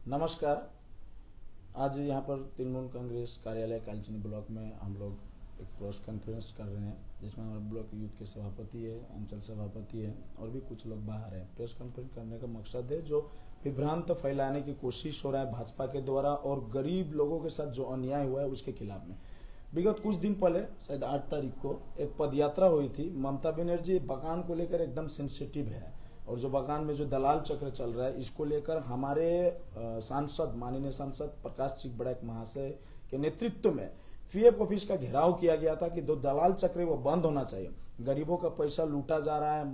नमस्कार। आज यहाँ पर तृणमूल कांग्रेस कार्यालय कालचिनी ब्लॉक में हम लोग एक प्रेस कॉन्फ्रेंस कर रहे हैं, जिसमें हमारे ब्लॉक यूथ के सभापति है, अंचल सभापति है और भी कुछ लोग बाहर हैं। प्रेस कॉन्फ्रेंस करने का मकसद है जो विभ्रांत फैलाने की कोशिश हो रहा है भाजपा के द्वारा और गरीब लोगों के साथ जो अन्याय हुआ है उसके खिलाफ में। विगत कुछ दिन पहले शायद 8 तारीख को एक पदयात्रा हुई थी। ममता बनर्जी बगान को लेकर एकदम सेंसिटिव है और जो बगान में जो दलाल चक्र चल रहा है इसको लेकर हमारे सांसद माननीय सांसद प्रकाश चिकबड़ाक महाशय के नेतृत्व में पीएफ ऑफिस का घेराव किया गया था कि दो दलाल चक्र वो बंद होना चाहिए। गरीबों का पैसा लूटा जा रहा है,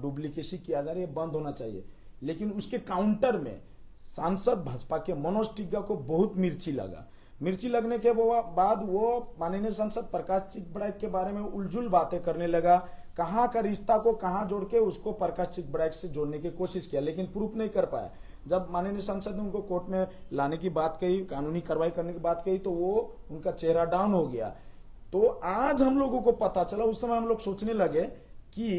डुप्लीकेसी किया जा रहा है, बंद होना चाहिए। लेकिन उसके काउंटर में सांसद भाजपा के मनोज टिग्गा को बहुत मिर्ची लगा। मिर्ची लगने के बाद वो माननीय सांसद प्रकाश चिकबड़ाक के बारे में उलझुल बातें करने लगा। कहाँ का रिश्ता को कहाँ जोड़ के उसको प्रकाश चिकबड़ाक से जोड़ने की कोशिश किया, लेकिन प्रूफ नहीं कर पाया। जब माननीय सांसद ने उनको कोर्ट में लाने की बात कही, कानूनी कार्रवाई करने की बात कही, तो वो उनका चेहरा डाउन हो गया। तो आज हम लोगों को पता चला, उस समय हम लोग सोचने लगे कि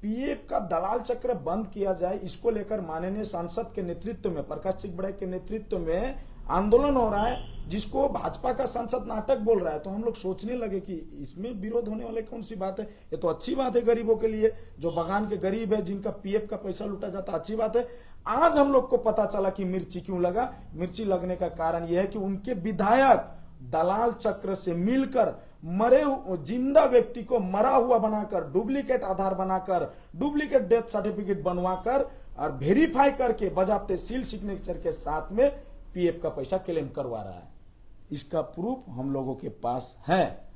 पीएफ का दलाल चक्र बंद किया जाए। इसको लेकर माननीय सांसद के नेतृत्व में, प्रकाश चिकबड़ाक के नेतृत्व में आंदोलन हो रहा है, जिसको भाजपा का सांसद नाटक बोल रहा है। तो हम लोग सोचने लगे कि इसमें विरोध होने वाले कौन सी बात है। ये तो अच्छी बात है गरीबों के लिए, जो बगान के गरीब है, जिनका पीएफ का पैसा लूटा जाता, अच्छी बात है। आज हम लोग को पता चला कि मिर्ची क्यों लगा। मिर्ची लगने का कारण यह है कि उनके विधायक दलाल चक्र से मिलकर मरे जिंदा व्यक्ति को मरा हुआ बनाकर, डुप्लीकेट आधार बनाकर, डुप्लीकेट डेथ सर्टिफिकेट बनवाकर और वेरीफाई करके बजाते सील सिग्नेचर के साथ में पीएफ का पैसा क्लेम करवा रहा है। इसका प्रूफ हम लोगों के पास है।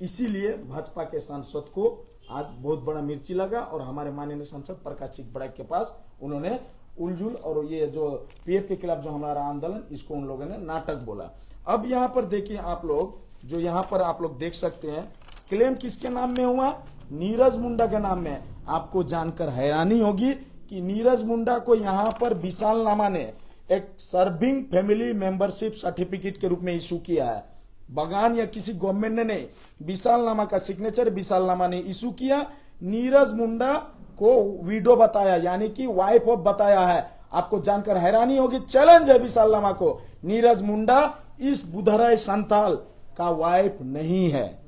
इसीलिए भाजपा के सांसद को आज बहुत बड़ा मिर्ची लगा और हमारे माननीय सांसद प्रकाश चिकबड़ाक के पास उन्होंने उलझुल और ये जो पीएफ के खिलाफ जो हमारा आंदोलन, इसको उन लोगों ने नाटक बोला। अब यहाँ पर देखिए आप लोग, जो यहाँ पर आप लोग देख सकते हैं, क्लेम किसके नाम में हुआ? नीरज मुंडा के नाम में। आपको जानकर हैरानी होगी कि नीरज मुंडा को यहाँ पर विशाल नामा ने एक सर्विंग फैमिली मेंबरशिप सर्टिफिकेट के रूप में इशू किया है। बगान या किसी गवर्नमेंट ने नहीं, विशाल नामा का सिग्नेचर विशाल नामा ने इशू किया। नीरज मुंडा को विडो बताया, यानी कि वाइफ ऑफ बताया है। आपको जानकर हैरानी होगी, चैलेंज है विशाल नामा को। नीरज मुंडा इस बुधराय संताल का वाइफ नहीं है,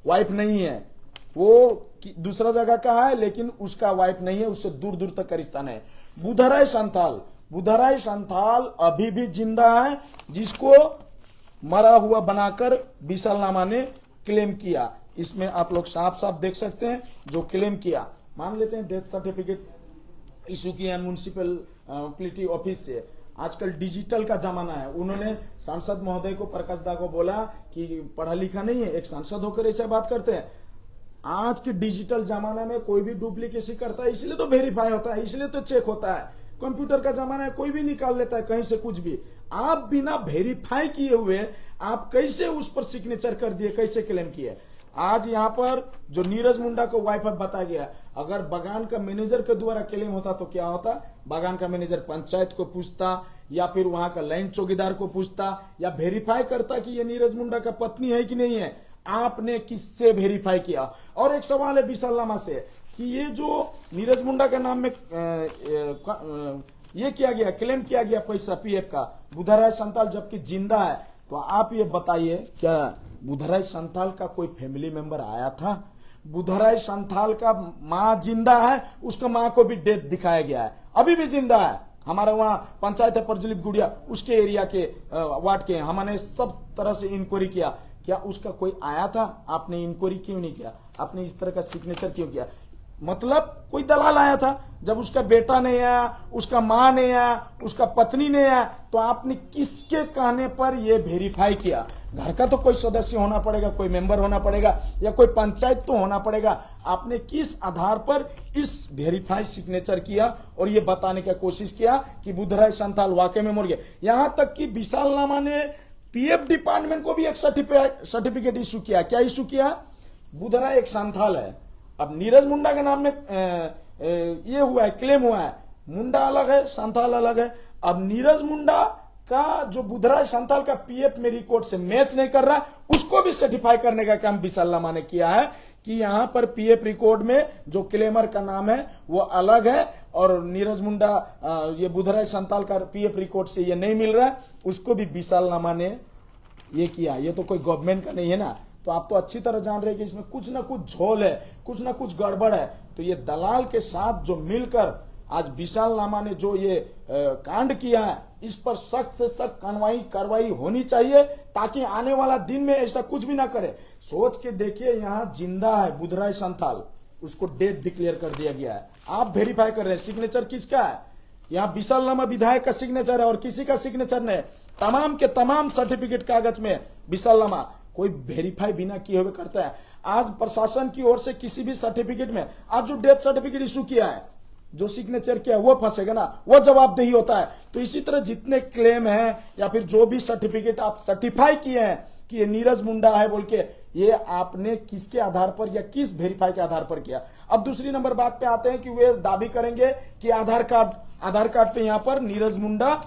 वाइफ नहीं है। वो दूसरा जगह का है, लेकिन उसका वाइफ नहीं है, उससे दूर दूर तक का रिश्ता नहीं है। बुधराय संथाल अभी भी जिंदा है, जिसको मरा हुआ बनाकर विशाल नामा ने क्लेम किया। इसमें आप लोग साफ साफ देख सकते हैं जो क्लेम किया। मान लेते हैं डेथ सर्टिफिकेट इशू किया म्युनिसिपैलिटी ऑफिस से। आजकल डिजिटल का जमाना है। उन्होंने सांसद महोदय को, प्रकाश दा को बोला कि पढ़ा लिखा नहीं है, एक सांसद होकर ऐसे बात करते हैं। आज के डिजिटल जमाना में कोई भी डुप्लीकेसी करता है, इसलिए तो वेरीफाई होता है, इसलिए तो चेक होता है। कंप्यूटर का जमाना है, कोई भी निकाल लेता है कहीं से कुछ भी। आप बिना वेरीफाई किए हुए आप कैसे उस पर सिग्नेचर कर दिए, कैसे क्लेम किए? आज यहाँ पर जो नीरज मुंडा को वाइफ बताया गया, अगर बगान का मैनेजर के द्वारा क्लेम होता तो क्या होता? बगान का मैनेजर पंचायत को पूछता या फिर वहां का लाइन चौकीदार को पूछता या वेरीफाई करता कि ये नीरज मुंडा का पत्नी है कि नहीं है। आपने किससे वेरीफाई किया? और एक सवाल है विशाल नामा से कि ये जो नीरज मुंडा के नाम में ये किया गया, क्लेम किया गया पैसा पीएफ का, बुधराय संताल जबकि जिंदा है, तो आप ये बताइए क्या बुधराय संताल का कोई फैमिली मेंबर आया था? बुधराय संताल का माँ जिंदा है, उसका माँ को भी डेथ दिखाया गया है, अभी भी जिंदा है। हमारा वहाँ पंचायत है परजुलिप गुड़िया, उसके एरिया के वार्ड के, हमने सब तरह से इंक्वायरी किया, क्या उसका कोई आया था? आपने इंक्वायरी क्यों नहीं किया? आपने इस तरह का सिग्नेचर क्यों किया? मतलब कोई दलाल आया था। जब उसका बेटा नहीं आया, उसका मां नहीं आया, उसका पत्नी नहीं आया, तो आपने किसके कहने पर यह वेरीफाई किया? घर का तो कोई सदस्य होना पड़ेगा, कोई मेंबर होना पड़ेगा या कोई पंचायत तो होना पड़ेगा। आपने किस आधार पर इस वेरीफाई सिग्नेचर किया और ये बताने की कोशिश किया कि बुधराय संताल वाकई में मर गए? यहां तक कि विशाल नामा ने पीएफ डिपार्टमेंट को भी एक सर्टिफिकेट इशू किया। क्या इशू किया? बुधराय एक संथाल है। अब नीरज मुंडा के नाम में ये हुआ है, क्लेम हुआ है, मुंडा अलग है, संथाल अलग है। अब नीरज मुंडा का जो बुधराय संथाल का पीएफ में रिकॉर्ड से मैच नहीं कर रहा, उसको भी सर्टिफाई करने का काम विशाल नामा ने किया है कि यहाँ पर पीएफ रिकॉर्ड में जो क्लेमर का नाम है वो अलग है और नीरज मुंडा ये बुधराज संताल का पीएफ रिकॉर्ड से ये नहीं मिल रहा है, उसको भी विशालनामा ने ये किया। ये तो कोई गवर्नमेंट का नहीं है ना, तो आप तो अच्छी तरह जान रहे हैं कि इसमें कुछ ना कुछ झोल है, कुछ ना कुछ गड़बड़ है। तो ये दलाल के साथ जो मिलकर आज विशालनामा ने जो ये कांड किया है, इस पर सख्त से सख्त कार्रवाई होनी चाहिए ताकि आने वाला दिन में ऐसा कुछ भी ना करे। सोच के देखिए, यहाँ जिंदा है बुधराज संथाल, उसको डेट डिक्लेयर कर दिया गया है, आप वेरीफाई कर रहे हैं सिग्नेचर किसका है। यहाँ विशालनामा विधायक का सिग्नेचर है और किसी का सिग्नेचर नहीं। तमाम के तमाम सर्टिफिकेट कागज में विशालनामा कोई वेरीफाई बिना किए हुए करता है। आज प्रशासन की ओर से किसी भी सर्टिफिकेट में आज जो डेथ सर्टिफिकेट इशू किया है, जो सिग्नेचर किया है वो फंसेगा ना, वो जवाबदेही होता है। तो इसी तरह जितने क्लेम है या फिर जो भी सर्टिफिकेट आप सर्टिफाई किए हैं कि ये नीरज मुंडा है बोल के, ये आपने किसके आधार पर या किस वेरीफाई के आधार पर किया। अब दूसरी नंबर बात पे आते हैं कि वे दावी करेंगे कि आधार कार्ड पे यहाँ पर नीरज मुंडा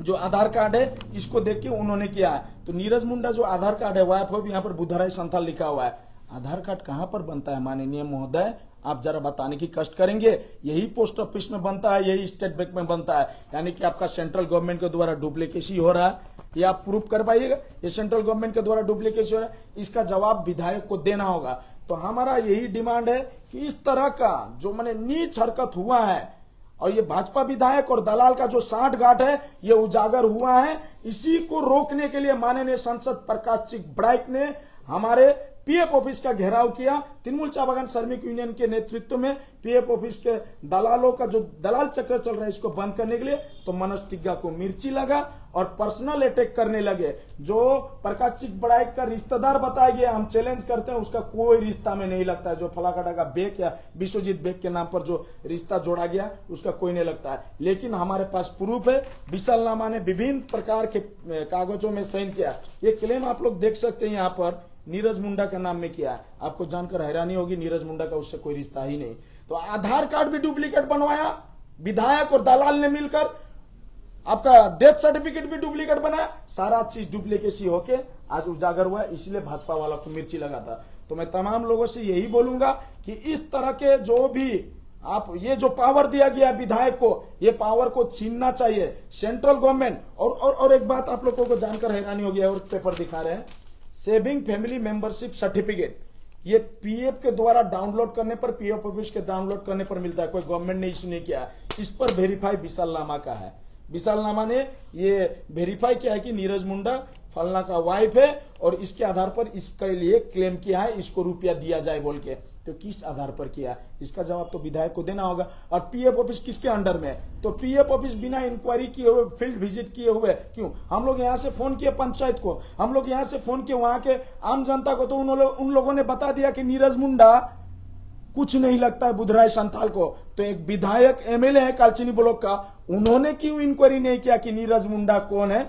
जो आधार कार्ड है इसको देख के उन्होंने किया है। तो नीरज मुंडा जो आधार कार्ड है वाइफ हो, यहाँ पर बुधराज संथाल लिखा हुआ है। आधार कार्ड कहां पर बनता है माननीय महोदय, आप जरा बताने की कष्ट करेंगे। यही पोस्ट ऑफिस में बनता है, यही स्टेट बैंक में बनता है, यानी कि आपका सेंट्रल गवर्नमेंट के द्वारा डुप्लीकेसी हो रहा है। ये आप प्रूफ कर पाइएगा, ये सेंट्रल गवर्नमेंट के द्वारा डुप्लीकेसी हो रहा है, इसका जवाब विधायक को देना होगा। तो हमारा यही डिमांड है कि इस तरह का जो मैंने नीच हरकत हुआ है और ये भाजपा विधायक और दलाल का जो साठगांठ है ये उजागर हुआ है, इसी को रोकने के लिए माननीय सांसद प्रकाश सिंह ब्राइक ने हमारे पीएफ ऑफिस का घेराव किया। तृणमूल चाय बागान श्रमिक यूनियन के नेतृत्व में पीएफ ऑफिस के दलालों का जो दलाल चक्र चल रहा है इसको बंद करने के लिए तो मनोज टिग्गा को मिर्ची लगा और पर्सनल अटैक करने लगे। जो प्रकाश सिंह बड़ाइक का रिश्तेदार बताया गया, हम चैलेंज करते हैं, उसका कोई रिश्ता में नहीं लगता है। जो फलाकाटा का बेग या विश्वजीत बेग के नाम पर जो रिश्ता जोड़ा गया उसका कोई नहीं लगता है। लेकिन हमारे पास प्रूफ है, विशालनामा ने विभिन्न प्रकार के कागजों में साइन किया। ये क्लेम आप लोग देख सकते हैं, यहाँ पर नीरज मुंडा के नाम में किया है। आपको जानकर हैरानी होगी, नीरज मुंडा का उससे कोई रिश्ता ही नहीं। तो आधार कार्ड भी डुप्लीकेट बनवाया विधायक और दलाल ने मिलकर, आपका डेथ सर्टिफिकेट भी डुप्लीकेट बनाया, सारा चीज डुप्लीकेसी होके आज उजागर हुआ है। इसलिए भाजपा वाला को मिर्ची लगा था। तो मैं तमाम लोगों से यही बोलूंगा कि इस तरह के जो भी आप ये जो पावर दिया गया विधायक को, ये पावर को छीनना चाहिए सेंट्रल गवर्नमेंट। और एक बात आप लोगों को जानकर हैरानी होगी, और पेपर दिखा रहे हैं, सेविंग फैमिली मेंबरशिप सर्टिफिकेट, ये पीएफ के द्वारा डाउनलोड करने पर, पीएफ ऑफिस के डाउनलोड करने पर मिलता है, कोई गवर्नमेंट ने इशू नहीं किया। इस पर वेरीफाई विशालनामा का है। विशालनामा ने ये वेरीफाई किया है कि नीरज मुंडा फलना का वाइफ है और इसके आधार पर इसके लिए क्लेम किया है, इसको रुपया दिया जाए बोल के। तो किस आधार पर किया, इसका जवाब तो विधायक को देना होगा। और पीएफ ऑफिस किसके अंडर में, तो पीएफ ऑफिस बिना इंक्वायरी किए हुए, फील्ड विजिट किए हुए क्यों? हम लोग यहाँ से फोन किए पंचायत को, हम लोग यहाँ से फोन किए वहां के आम जनता को, तो उन लोगों ने बता दिया कि नीरज मुंडा कुछ नहीं लगता है बुधराज संथाल को। तो एक विधायक एमएलए है कालचिनी ब्लॉक का, उन्होंने क्यों इंक्वायरी नहीं किया कि नीरज मुंडा कौन है?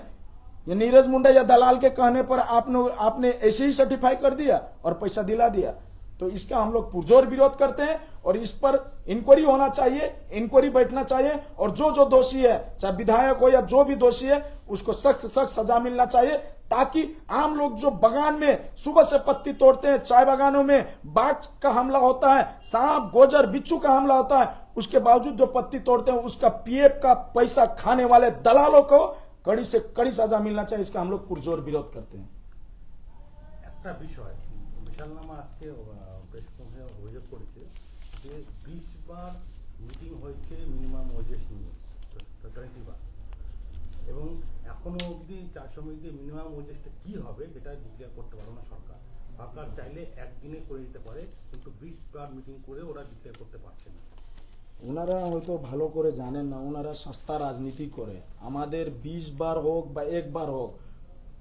ये नीरज मुंडा या दलाल के कहने पर आपने ऐसे ही सर्टिफाई कर दिया और पैसा दिला दिया। तो इसका हम लोग पुरजोर विरोध करते हैं और इस पर इंक्वायरी होना चाहिए, इंक्वायरी बैठना चाहिए और जो दोषी है, चाहे विधायक हो या जो भी दोषी है, उसको सख्त सख्त सजा मिलना चाहिए, ताकि आम लोग जो बागान में सुबह से पत्ती तोड़ते हैं, चाय बागानों में बाघ का हमला होता है, सांप गोजर बिच्छू का हमला होता है, उसके बावजूद जो पत्ती तोड़ते हैं उसका पीएफ का पैसा खाने वाले दलालों को कड़ी से कड़ी सजा मिलना चाहिए। इसका हम लोग पुरजोर विरोध करते हैं। একটা বিষয় বিশালনামা আজকে প্রেস কনফারেন্সে অভিযোগ করেছে যে 20 বার মিটিং হয়েছে মিনিমাম ওয়েজেস নিয়ে, 20 বার, এবং এখনো অবধি 400 মিনিটে মিনিমাম ওয়েজেসটা কি হবে সেটা ডিক্লেয়ার করতে পারবে না সরকার। সরকার চাইলে একদিনে করে দিতে পারে, কিন্তু 20 বার মিটিং করে ওরা ডিক্লেয়ার করতে পারছে না। ওনারা হয়তো ভালো করে জানেন না, ওনারা সস্তা রাজনীতি করে। আমাদের 20 বার হোক বা একবার হোক,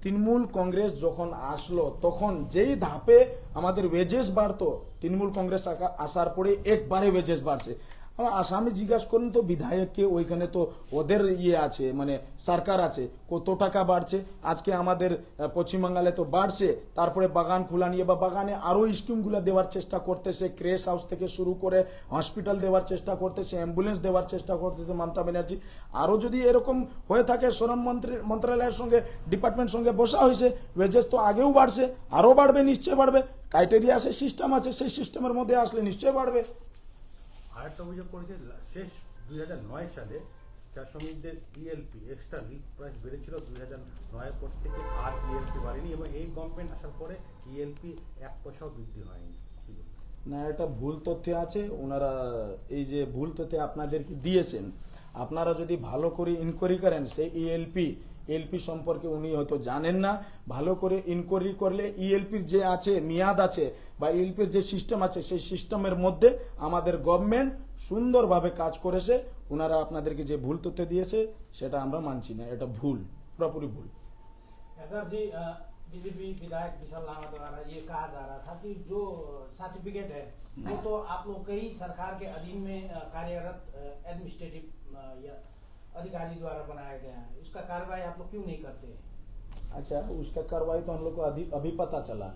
তৃণমূল কংগ্রেস যখন আসলো তখন যেই ধাপে আমাদের ওয়েজেস বাড়তো, তৃণমূল কংগ্রেস আসার পরে একবারে ওয়েজেস বাড়ছে। আমার আসামে জিজ্ঞাসা করুন তো বিধায়ককে, ওইখানে তো ওদের ইয়ে আছে, মানে সরকার আছে, কত টাকা বাড়ছে। আজকে আমাদের পশ্চিমবাংলায় তো বাড়ছে, তারপরে বাগান খোলা নিয়ে বা বাগানে আরো স্কিমগুলো দেওয়ার চেষ্টা করতেছে, ক্রেশ হাউস থেকে শুরু করে হসপিটাল দেওয়ার চেষ্টা করতেছে, অ্যাম্বুলেন্স দেওয়ার চেষ্টা করতেছে মমতা ব্যানার্জি। আরো যদি এরকম হয়ে থাকে, শ্রম মন্ত্রণালয়ের সঙ্গে ডিপার্টমেন্ট সঙ্গে বসা হয়েছে, ওয়েজেস তো আগেও বাড়ছে, আরো বাড়বে, নিশ্চয় বাড়বে। ক্রাইটেরিয়া আছে, সিস্টেম আছে, সেই সিস্টেমের মধ্যে আসলে নিশ্চয় বাড়বে। আরেকটা অভিযোগ করেছে শেষ 2009 সালে চা শ্রমিকদের ইএলপি এক্সট্রা লিভ প্রাইস বেড়েছিল 2009 পর থেকে, আর ইএলপি বাড়েনি, এবং এই গভর্নমেন্ট আসার পরে ইএলপি 1 পয়সাও বৃদ্ধি হয়নি। না, এটা ভুল তথ্য আছে। ওনারা এই যে ভুল তথ্য আপনাদেরকে দিয়েছেন, আপনারা যদি ভালো করে ইনকোয়ারি করেন, সেই এলপি সম্পর্কে উনি হয়তো জানেন না। ভালো করে ইনকোয়ারি করলে ইএলপির যে আছে মেয়াদ আছে বা ইএলপির যে সিস্টেম আছে, সেই সিস্টেমের মধ্যে আমাদের গভর্নমেন্ট সুন্দরভাবে কাজ করেছে। ওনারা আপনাদেরকে যে ভুল তথ্য দিয়েছে সেটা আমরা মানছি না, এটা ভুল, পুরোপুরি ভুल। जी बीजेपी विधायक विशाल लामा द्वारा ये कहा जा रहा था कि जो सर्टिफिकेट है वो तो आप लोग कई सरकार के अधीन में कार्यरत एडमिनिस्ट्रेटिव या अधिकारी द्वारा बनाया गया है, उसका कार्रवाई आप लोग क्यों नहीं करते? अच्छा, उसका कार्रवाई तो हम लोग को अभी पता चला।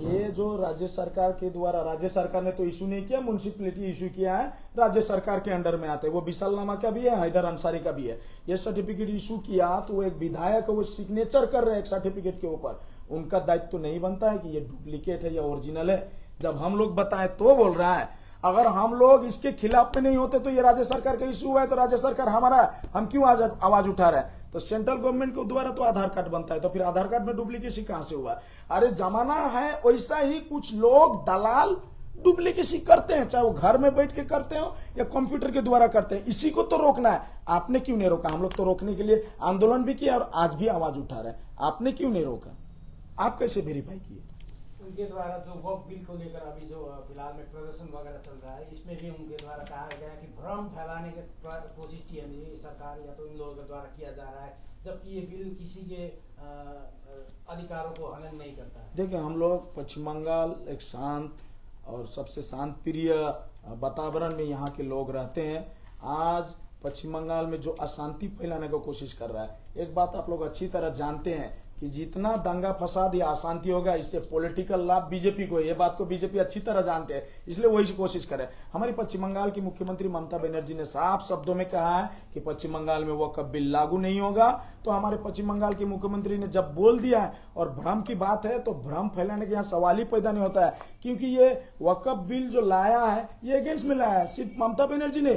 ये जो राज्य सरकार के द्वारा, राज्य सरकार ने तो इशू नहीं किया, म्युनिसिपैलिटी इशू किया है, राज्य सरकार के अंडर में आते हैं। वो विशाल नामा का भी है, हैदर अंसारी का भी है। ये सर्टिफिकेट इशू किया तो वो एक विधायक वो सिग्नेचर कर रहे हैं एक सर्टिफिकेट के ऊपर, उनका दायित्व तो नहीं बनता है कि ये डुप्लीकेट है या ओरिजिनल है। जब हम लोग बताएं तो बोल रहा है, अगर हम लोग इसके खिलाफ में नहीं होते तो ये राज्य सरकार का इशू हुआ है, तो राज्य सरकार हमारा, हम क्यों आवाज उठा रहे हैं? तो सेंट्रल गवर्नमेंट के द्वारा तो आधार कार्ड बनता है, तो फिर आधार कार्ड में डुप्लीकेसी कहां से हुआ? अरे जमाना है वैसा ही, कुछ लोग दलाल डुप्लीकेसी करते हैं, चाहे वो घर में बैठ के करते हो या कंप्यूटर के द्वारा करते हैं। इसी को तो रोकना है। आपने क्यों नहीं रोका? हम लोग तो रोकने के लिए आंदोलन भी किया और आज भी आवाज उठा रहे हैं। आपने क्यों नहीं रोका? आप कैसे वेरीफाई किए? उनके द्वारा जो वक्फ बिल को लेकर अभी जो फिलहाल में प्रदर्शन वगैरह चल रहा है, इसमें भी उनके द्वारा कहा गया कि भ्रम फैलाने की कोशिश टीएमसी सरकार या तो इन लोगों के द्वारा किया जा रहा है, जबकि ये बिल किसी के अधिकारों को हनन नहीं करता है। देखिए, हम लोग पश्चिम बंगाल एक शांत और सबसे शांत प्रिय वातावरण में यहाँ के लोग रहते हैं। आज पश्चिम बंगाल में जो अशांति फैलाने की कोशिश कर रहा है, एक बात आप लोग अच्छी तरह जानते हैं कि जितना दंगा फसाद या अशांति होगा, इससे पॉलिटिकल लाभ बीजेपी को है। ये बात को बीजेपी अच्छी तरह जानते हैं, इसलिए वही कोशिश करे। हमारी पश्चिम बंगाल की मुख्यमंत्री ममता बनर्जी ने साफ शब्दों में कहा है कि पश्चिम बंगाल में वक्फ बिल लागू नहीं होगा। तो हमारे पश्चिम बंगाल के मुख्यमंत्री ने जब बोल दिया है, और भ्रम की बात है, तो भ्रम फैलाने के यहाँ सवाल ही पैदा नहीं होता है, क्योंकि ये वक्फ बिल जो लाया है ये अगेंस्ट में लाया है। सिर्फ ममता बनर्जी ने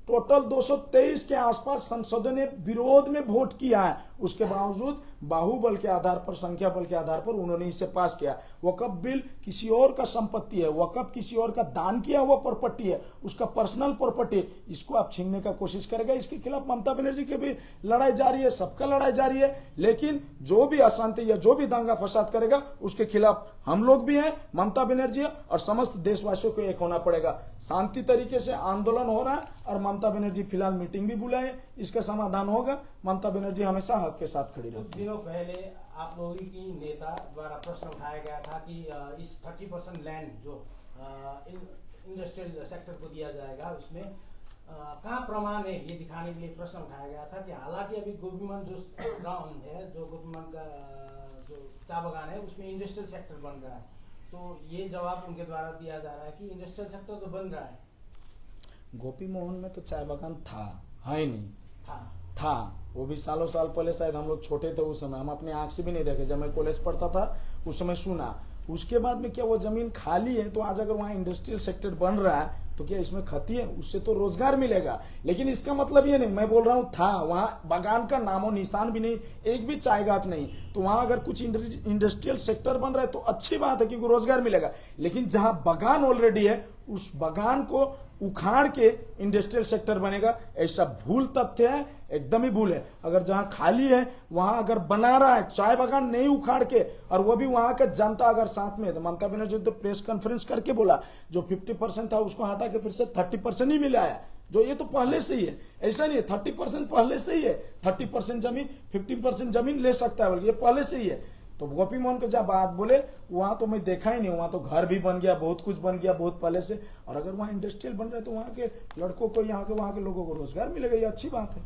टोटल 223 के आसपास संसदों ने विरोध में वोट किया है, उसके बावजूद बाहुबल के आधार पर, संख्या बल के आधार पर उन्होंने इसे पास किया। वक्फ बिल किसी और का संपत्ति है, वक्फ किसी और का दान किया हुआ प्रॉपर्टी है, उसका पर्सनल प्रॉपर्टी, इसको आप छीनने का कोशिश करेगा। इसके खिलाफ ममता बनर्जी की भी लड़ाई जारी है, सबका लड़ाई जारी है। लेकिन जो भी अशांति या जो भी दंगा फसाद करेगा, उसके खिलाफ हम लोग भी हैं, ममता बनर्जी है, और समस्त देशवासियों को एक होना पड़ेगा। शांति तरीके से आंदोलन हो रहा है और ममता बनर्जी फिलहाल मीटिंग भी बुलाए, इसका समाधान होगा। ममता बनर्जी हमेशा हक के साथ खड़ी रहती है। कुछ दिनों पहले आप लोगों की नेता द्वारा प्रश्न उठाया गया था कि इस 30% लैंड जो इंडस्ट्रियल सेक्टर को दिया जाएगा, उसमें कहाँ प्रमाण है, ये दिखाने के लिए प्रश्न उठाया गया था। कि हालांकि अभी गोपीमन जो ग्राउंड है, जो गोपीमन का जो चाय बागान है, उसमें इंडस्ट्रियल सेक्टर बन रहा है, तो ये जवाब उनके द्वारा दिया जा रहा है कि इंडस्ट्रियल सेक्टर तो बन रहा है। गोपी मोहन में तो चाय बागान था, है नहीं था। वो भी सालों साल पहले, शायद हम लोग छोटे थे उस समय, हम अपने आंख से भी नहीं देखे। जब मैं कॉलेज पढ़ता था उस समय सुना। उसके बाद में क्या वो जमीन खाली है, तो आज अगर वहाँ इंडस्ट्रियल सेक्टर बन रहा है तो क्या इसमें क्षति है? उससे तो रोजगार मिलेगा। लेकिन इसका मतलब ये नहीं, मैं बोल रहा हूँ था, वहाँ बागान का नामो निशान भी नहीं, एक भी चाय गाछ नहीं। तो वहाँ अगर कुछ इंडस्ट्रियल सेक्टर बन रहा है तो अच्छी बात है, क्योंकि रोजगार मिलेगा। लेकिन जहाँ बागान ऑलरेडी है, उस बागान को उखाड़ के इंडस्ट्रियल सेक्टर बनेगा, ऐसा भूल तथ्य है, एकदम ही भूल है। अगर जहां खाली है वहां अगर बना रहा है चाय बागान नहीं उखाड़ के, और वो भी वहां का जनता अगर साथ में है, तो ममता बनर्जी ने तो प्रेस कॉन्फ्रेंस करके बोला जो 50% था उसको हटा के फिर से 30% ही मिला है। जो ये तो पहले से ही है, ऐसा नहीं है 30% पहले से ही है। 30% जमीन 15% जमीन ले सकता है, बल्कि ये पहले से ही है। तो गोपी मोहन को जब बात बोले वहां तो मैं देखा ही नहीं, वहां तो घर भी बन गया, बहुत कुछ बन गया बहुत पहले से। और अगर वहाँ इंडस्ट्रियल बन रहा है तो वहाँ के लड़कों को, यहाँ के वहाँ के लोगों को रोजगार मिलेगा, ये अच्छी बात है।